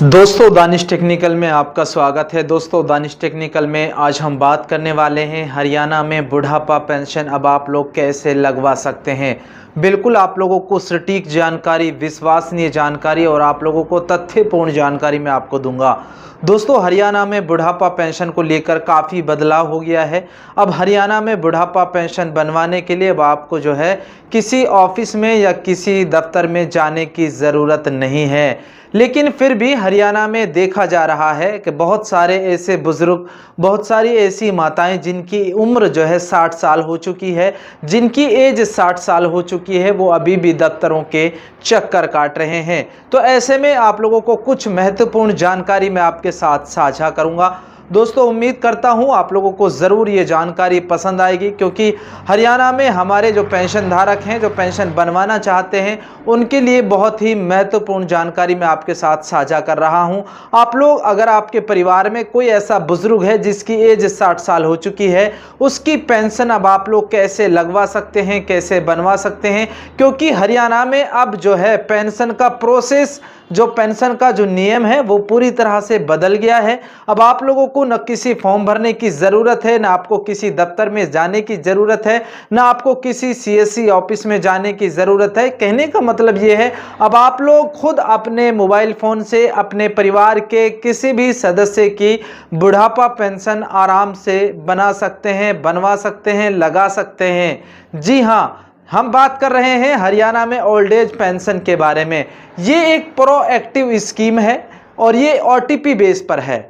दोस्तों दानिश टेक्निकल में आपका स्वागत है। दोस्तों दानिश टेक्निकल में आज हम बात करने वाले हैं हरियाणा में बुढ़ापा पेंशन अब आप लोग कैसे लगवा सकते हैं। बिल्कुल आप लोगों को सटीक जानकारी, विश्वसनीय जानकारी और आप लोगों को तथ्यपूर्ण जानकारी मैं आपको दूंगा। दोस्तों हरियाणा में बुढ़ापा पेंशन को लेकर काफ़ी बदलाव हो गया है। अब हरियाणा में बुढ़ापा पेंशन बनवाने के लिए अब आपको जो है किसी ऑफिस में या किसी दफ्तर में जाने की ज़रूरत नहीं है। लेकिन फिर भी हरियाणा में देखा जा रहा है कि बहुत सारे ऐसे बुजुर्ग, बहुत सारी ऐसी माताएं जिनकी उम्र जो है 60 साल हो चुकी है, जिनकी एज 60 साल हो चुकी है, वो अभी भी दफ्तरों के चक्कर काट रहे हैं। तो ऐसे में आप लोगों को कुछ महत्वपूर्ण जानकारी मैं आपके साथ साझा करूंगा। दोस्तों उम्मीद करता हूं आप लोगों को ज़रूर ये जानकारी पसंद आएगी, क्योंकि हरियाणा में हमारे जो पेंशन धारक हैं, जो पेंशन बनवाना चाहते हैं, उनके लिए बहुत ही महत्वपूर्ण जानकारी मैं आपके साथ साझा कर रहा हूं। आप लोग, अगर आपके परिवार में कोई ऐसा बुजुर्ग है जिसकी एज 60 साल हो चुकी है, उसकी पेंशन अब आप लोग कैसे लगवा सकते हैं, कैसे बनवा सकते हैं, क्योंकि हरियाणा में अब जो है पेंशन का प्रोसेस, जो पेंशन का जो नियम है वो पूरी तरह से बदल गया है। अब आप लोगों को न किसी फॉर्म भरने की ज़रूरत है, ना आपको किसी दफ्तर में जाने की ज़रूरत है, ना आपको किसी सीएससी ऑफिस में जाने की ज़रूरत है। कहने का मतलब ये है, अब आप लोग खुद अपने मोबाइल फ़ोन से अपने परिवार के किसी भी सदस्य की बुढ़ापा पेंशन आराम से बना सकते हैं, बनवा सकते हैं, लगा सकते हैं। जी हाँ, हम बात कर रहे हैं हरियाणा में ओल्ड एज पेंशन के बारे में। ये एक प्रोएक्टिव स्कीम है और ये ओटीपी बेस पर है।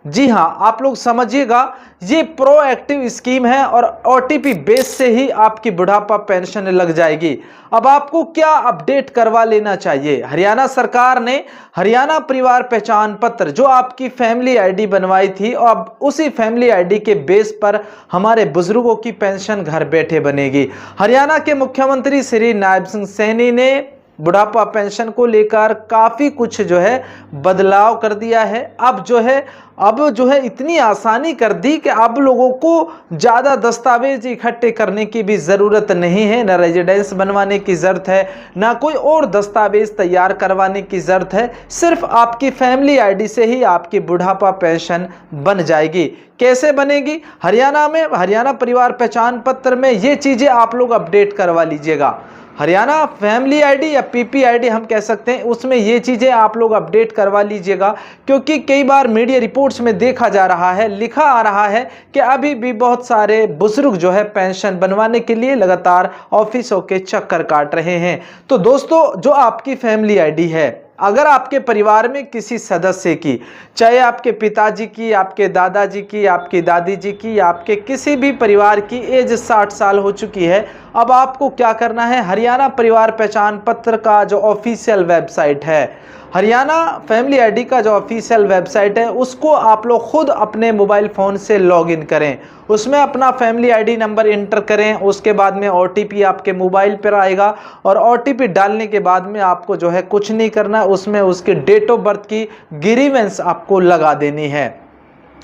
जी हाँ, आप लोग समझिएगा, ये प्रोएक्टिव स्कीम है और ओटीपी बेस से ही आपकी बुढ़ापा पेंशन लग जाएगी। अब आपको क्या अपडेट करवा लेना चाहिए? हरियाणा सरकार ने हरियाणा परिवार पहचान पत्र, जो आपकी फैमिली आईडी बनवाई थी, अब उसी फैमिली आईडी के बेस पर हमारे बुजुर्गों की पेंशन घर बैठे बनेगी। हरियाणा के मुख्यमंत्री श्री नायब सिंह सैनी ने बुढ़ापा पेंशन को लेकर काफ़ी कुछ जो है बदलाव कर दिया है। अब जो है इतनी आसानी कर दी कि अब लोगों को ज़्यादा दस्तावेज इकट्ठे करने की भी ज़रूरत नहीं है, ना रेजिडेंस बनवाने की ज़रूरत है, ना कोई और दस्तावेज तैयार करवाने की ज़रूरत है। सिर्फ आपकी फैमिली आईडी से ही आपकी बुढ़ापा पेंशन बन जाएगी। कैसे बनेगी? हरियाणा में हरियाणा परिवार पहचान पत्र में ये चीज़ें आप लोग अपडेट करवा लीजिएगा। हरियाणा फैमिली आईडी या पीपी आईडी हम कह सकते हैं, उसमें ये चीज़ें आप लोग अपडेट करवा लीजिएगा, क्योंकि कई बार मीडिया रिपोर्ट्स में देखा जा रहा है, लिखा आ रहा है कि अभी भी बहुत सारे बुजुर्ग जो है पेंशन बनवाने के लिए लगातार ऑफिसों के चक्कर काट रहे हैं। तो दोस्तों, जो आपकी फैमिली आईडी है, अगर आपके परिवार में किसी सदस्य की, चाहे आपके पिताजी की, आपके दादाजी की, आपकी दादी जी की, आपके किसी भी परिवार की एज 60 साल हो चुकी है, अब आपको क्या करना है? हरियाणा परिवार पहचान पत्र का जो ऑफिशियल वेबसाइट है, हरियाणा फैमिली आईडी का जो ऑफिशियल वेबसाइट है, उसको आप लोग खुद अपने मोबाइल फ़ोन से लॉगिन करें। उसमें अपना फैमिली आईडी नंबर इंटर करें, उसके बाद में ओटीपी आपके मोबाइल पर आएगा और ओटीपी डालने के बाद में आपको जो है कुछ नहीं करना है, उसमें उसके डेट ऑफ बर्थ की ग्रीवेंस आपको लगा देनी है।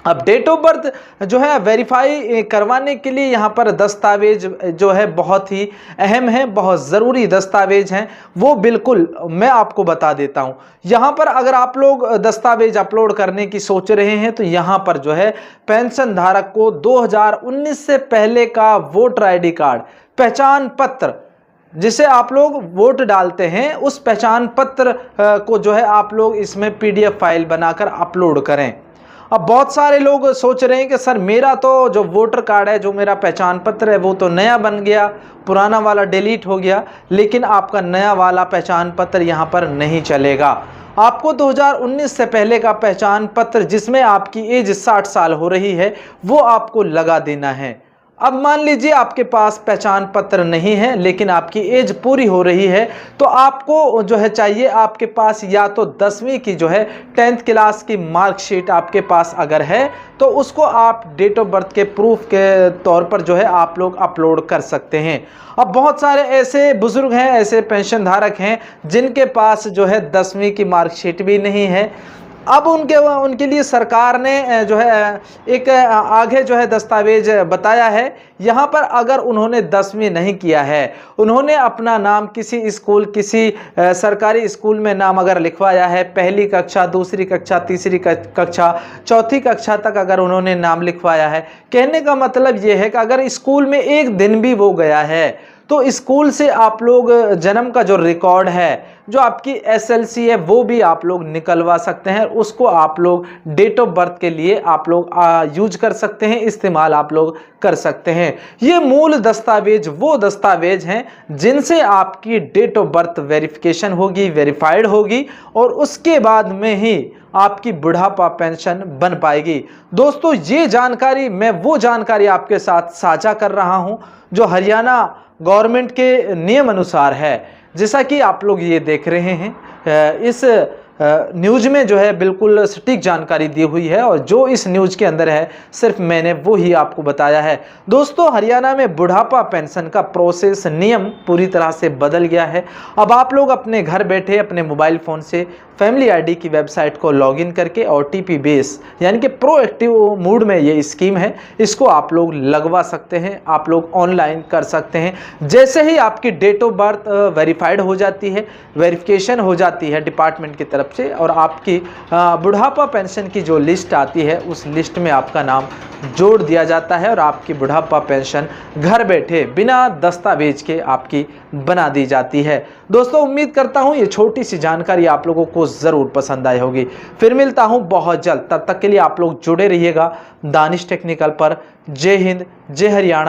अब डेट ऑफ बर्थ जो है वेरीफाई करवाने के लिए यहाँ पर दस्तावेज जो है बहुत ही अहम है, बहुत ज़रूरी दस्तावेज हैं, वो बिल्कुल मैं आपको बता देता हूँ। यहाँ पर अगर आप लोग दस्तावेज अपलोड करने की सोच रहे हैं, तो यहाँ पर जो है पेंशन धारक को 2019 से पहले का वोटर आईडी कार्ड, पहचान पत्र, जिसे आप लोग वोट डालते हैं, उस पहचान पत्र को जो है आप लोग इसमें पीडीएफ फाइल बनाकर अपलोड करें। अब बहुत सारे लोग सोच रहे हैं कि सर मेरा तो जो वोटर कार्ड है, जो मेरा पहचान पत्र है, वो तो नया बन गया, पुराना वाला डिलीट हो गया, लेकिन आपका नया वाला पहचान पत्र यहाँ पर नहीं चलेगा। आपको 2019 से पहले का पहचान पत्र, जिसमें आपकी एज 60 साल हो रही है, वो आपको लगा देना है। अब मान लीजिए आपके पास पहचान पत्र नहीं है, लेकिन आपकी एज पूरी हो रही है, तो आपको जो है चाहिए, आपके पास या तो 10वीं की जो है 10th क्लास की मार्कशीट आपके पास अगर है, तो उसको आप डेट ऑफ बर्थ के प्रूफ के तौर पर जो है आप लोग अपलोड कर सकते हैं। अब बहुत सारे ऐसे बुजुर्ग हैं, ऐसे पेंशन धारक हैं, जिनके पास जो है 10वीं की मार्कशीट भी नहीं है, अब उनके लिए सरकार ने जो है एक आगे जो है दस्तावेज बताया है। यहाँ पर अगर उन्होंने 10वीं नहीं किया है, उन्होंने अपना नाम किसी स्कूल, किसी सरकारी स्कूल में नाम अगर लिखवाया है, पहली कक्षा, दूसरी कक्षा, तीसरी कक्षा, चौथी कक्षा तक अगर उन्होंने नाम लिखवाया है, कहने का मतलब ये है कि अगर स्कूल में एक दिन भी वो गया है तो स्कूल से आप लोग जन्म का जो रिकॉर्ड है, जो आपकी एसएलसी है, वो भी आप लोग निकलवा सकते हैं। उसको आप लोग डेट ऑफ बर्थ के लिए आप लोग यूज कर सकते हैं, इस्तेमाल आप लोग कर सकते हैं। ये मूल दस्तावेज वो दस्तावेज हैं जिनसे आपकी डेट ऑफ बर्थ वेरिफिकेशन होगी, वेरीफाइड होगी, और उसके बाद में ही आपकी बुढ़ापा पेंशन बन पाएगी। दोस्तों, ये जानकारी, मैं वो जानकारी आपके साथ साझा कर रहा हूं जो हरियाणा गवर्नमेंट के नियम अनुसार है। जैसा कि आप लोग ये देख रहे हैं, इस न्यूज में जो है बिल्कुल सटीक जानकारी दी हुई है, और जो इस न्यूज के अंदर है सिर्फ मैंने वो ही आपको बताया है। दोस्तों, हरियाणा में बुढ़ापा पेंशन का प्रोसेस, नियम पूरी तरह से बदल गया है। अब आप लोग अपने घर बैठे अपने मोबाइल फ़ोन से फैमिली आईडी की वेबसाइट को लॉगिन करके ओटीपी बेस यानी कि प्रोएक्टिव मूड में ये स्कीम है, इसको आप लोग लगवा सकते हैं, आप लोग ऑनलाइन कर सकते हैं। जैसे ही आपकी डेट ऑफ बर्थ वेरीफाइड हो जाती है, वेरिफिकेशन हो जाती है डिपार्टमेंट की तरफ से, और आपकी बुढ़ापा पेंशन की जो लिस्ट आती है उस लिस्ट में आपका नाम जोड़ दिया जाता है और आपकी बुढ़ापा पेंशन घर बैठे बिना दस्तावेज के आपकी बना दी जाती है। दोस्तों, उम्मीद करता हूं ये छोटी सी जानकारी आप लोगों को ज़रूर पसंद आई होगी। फिर मिलता हूं बहुत जल्द, तब तक के लिए आप लोग जुड़े रहिएगा दानिश टेक्निकल पर। जय हिंद, जय हरियाणा।